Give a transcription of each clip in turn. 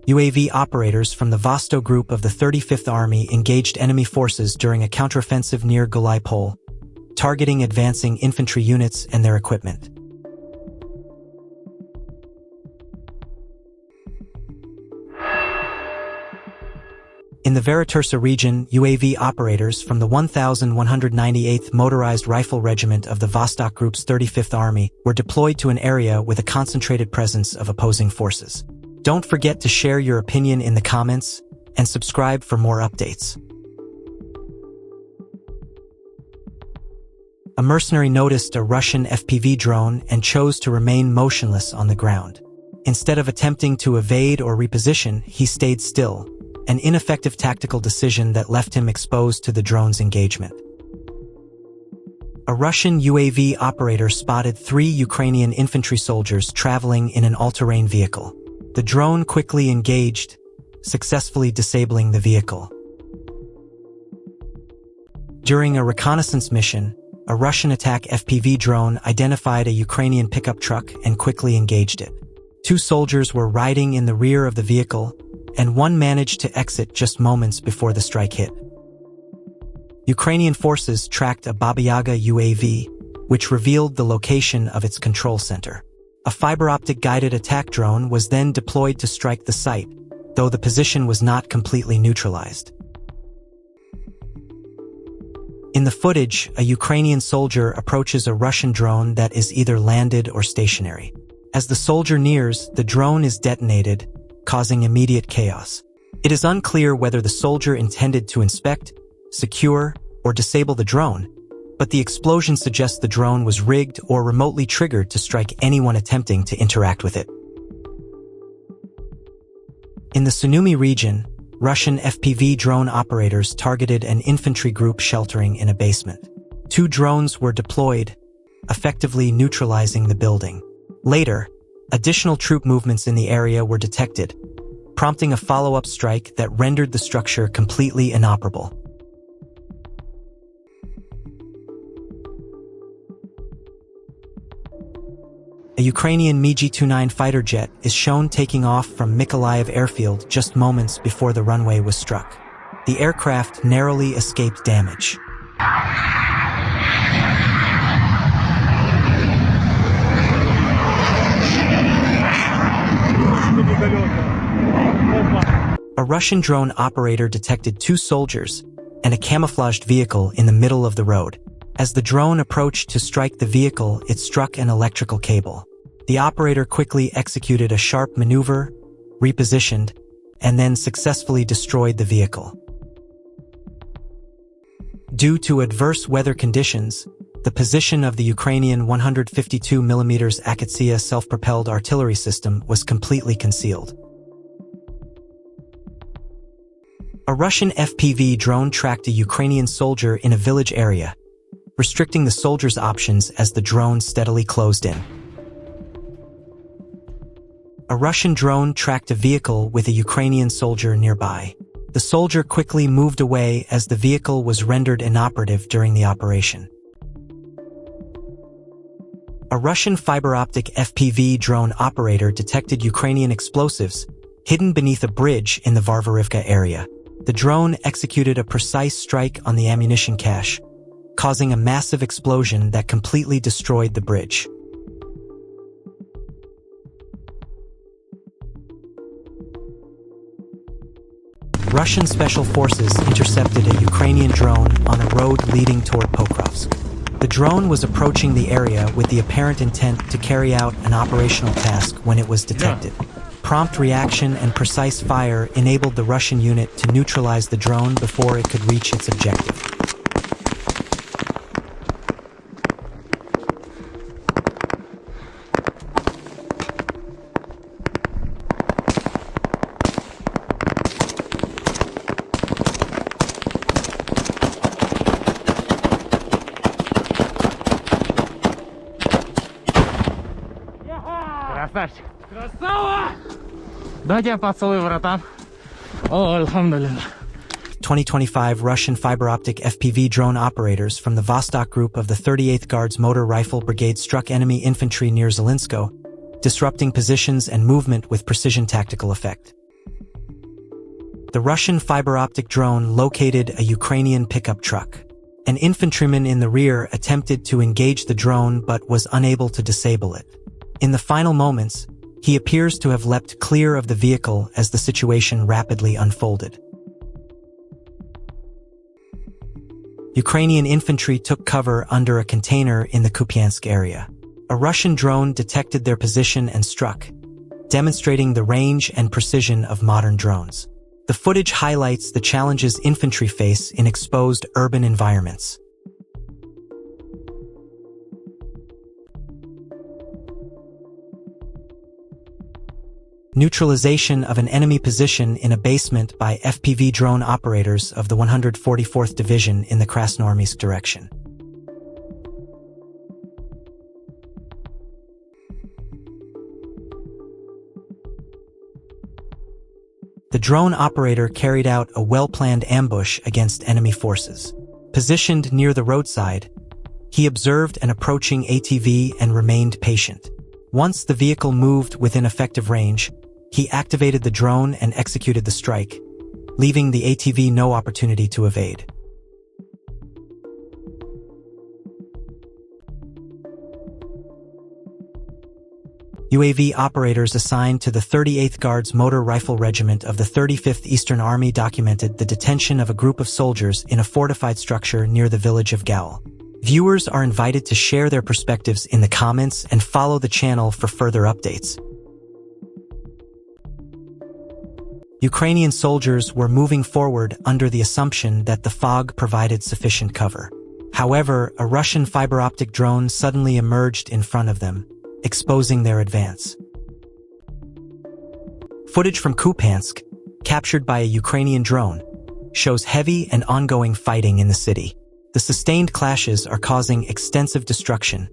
UAV operators from the Vosto Group of the 35th Army engaged enemy forces during a counteroffensive near Gulaipol, targeting advancing infantry units and their equipment. In the Veritursa region, UAV operators from the 1198th Motorized Rifle Regiment of the Vostok Group's 35th Army were deployed to an area with a concentrated presence of opposing forces. Don't forget to share your opinion in the comments and subscribe for more updates. A mercenary noticed a Russian FPV drone and chose to remain motionless on the ground. Instead of attempting to evade or reposition, he stayed still, an ineffective tactical decision that left him exposed to the drone's engagement. A Russian UAV operator spotted 3 Ukrainian infantry soldiers traveling in an all-terrain vehicle. The drone quickly engaged, successfully disabling the vehicle. During a reconnaissance mission, a Russian attack FPV drone identified a Ukrainian pickup truck and quickly engaged it. 2 soldiers were riding in the rear of the vehicle, and one managed to exit just moments before the strike hit. Ukrainian forces tracked a Baba Yaga UAV, which revealed the location of its control center. A fiber-optic guided attack drone was then deployed to strike the site, though the position was not completely neutralized. In the footage, a Ukrainian soldier approaches a Russian drone that is either landed or stationary. As the soldier nears, the drone is detonated, causing immediate chaos. It is unclear whether the soldier intended to inspect, secure, or disable the drone, but the explosion suggests the drone was rigged or remotely triggered to strike anyone attempting to interact with it. In the Sumy region, Russian FPV drone operators targeted an infantry group sheltering in a basement. 2 drones were deployed, effectively neutralizing the building. Later, additional troop movements in the area were detected, prompting a follow-up strike that rendered the structure completely inoperable. A Ukrainian MiG-29 fighter jet is shown taking off from Mykolaiv Airfield just moments before the runway was struck. The aircraft narrowly escaped damage. A Russian drone operator detected 2 soldiers and a camouflaged vehicle in the middle of the road. As the drone approached to strike the vehicle, it struck an electrical cable. The operator quickly executed a sharp maneuver, repositioned, and then successfully destroyed the vehicle. Due to adverse weather conditions, the position of the Ukrainian 152mm Akatsia self-propelled artillery system was completely concealed. A Russian FPV drone tracked a Ukrainian soldier in a village area, restricting the soldier's options as the drone steadily closed in. A Russian drone tracked a vehicle with a Ukrainian soldier nearby. The soldier quickly moved away as the vehicle was rendered inoperative during the operation. A Russian fiber-optic FPV drone operator detected Ukrainian explosives hidden beneath a bridge in the Varvarivka area. The drone executed a precise strike on the ammunition cache, causing a massive explosion that completely destroyed the bridge. Russian special forces intercepted a Ukrainian drone on a road leading toward Pokrovsk. The drone was approaching the area with the apparent intent to carry out an operational task when it was detected. Prompt reaction and precise fire enabled the Russian unit to neutralize the drone before it could reach its objective. Красавчик! Красава! Дайте поцелуй, братан. О, альхамдулилlah. 2025 Russian fiber-optic FPV drone operators from the Vostok Group of the 38th Guards Motor Rifle Brigade struck enemy infantry near Zelensko, disrupting positions and movement with precision tactical effect. The Russian fiber-optic drone located a Ukrainian pickup truck. An infantryman in the rear attempted to engage the drone but was unable to disable it. In the final moments, he appears to have leapt clear of the vehicle as the situation rapidly unfolded. Ukrainian infantry took cover under a container in the Kupiansk area. A Russian drone detected their position and struck, demonstrating the range and precision of modern drones. The footage highlights the challenges infantry face in exposed urban environments. Neutralization of an enemy position in a basement by FPV drone operators of the 144th Division in the Krasnoarmeysk direction. The drone operator carried out a well-planned ambush against enemy forces. Positioned near the roadside, he observed an approaching ATV and remained patient. Once the vehicle moved within effective range, he activated the drone and executed the strike, leaving the ATV no opportunity to evade. UAV operators assigned to the 38th Guards Motor Rifle Regiment of the 35th Eastern Army documented the detention of a group of soldiers in a fortified structure near the village of Gaul. Viewers are invited to share their perspectives in the comments and follow the channel for further updates. Ukrainian soldiers were moving forward under the assumption that the fog provided sufficient cover. However, a Russian fiber-optic drone suddenly emerged in front of them, exposing their advance. Footage from Kupiansk, captured by a Ukrainian drone, shows heavy and ongoing fighting in the city. The sustained clashes are causing extensive destruction,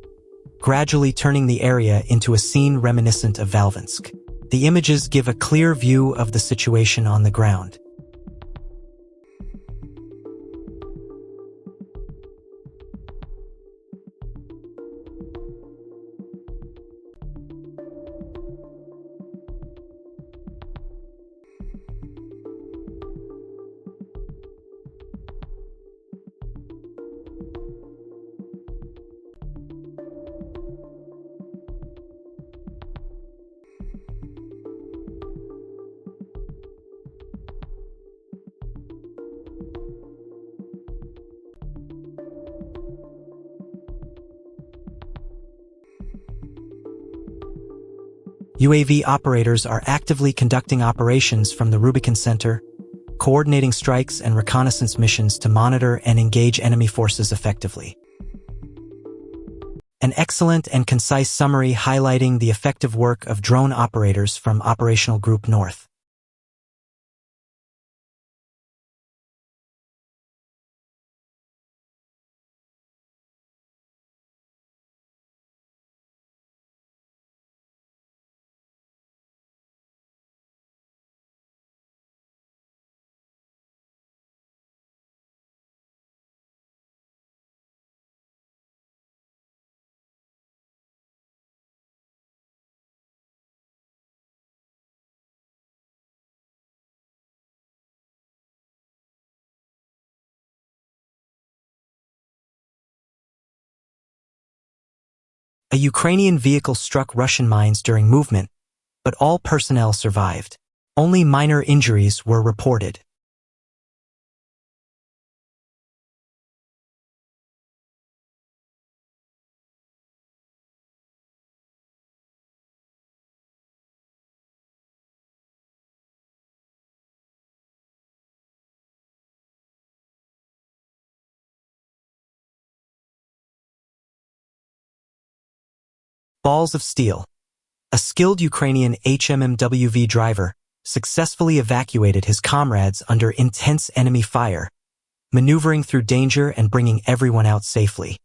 gradually turning the area into a scene reminiscent of Valvinsk. The images give a clear view of the situation on the ground. UAV operators are actively conducting operations from the Rubicon Center, coordinating strikes and reconnaissance missions to monitor and engage enemy forces effectively. An excellent and concise summary highlighting the effective work of drone operators from Operational Group North. A Ukrainian vehicle struck Russian mines during movement, but all personnel survived. Only minor injuries were reported. Balls of steel. A skilled Ukrainian HMMWV driver successfully evacuated his comrades under intense enemy fire, maneuvering through danger and bringing everyone out safely.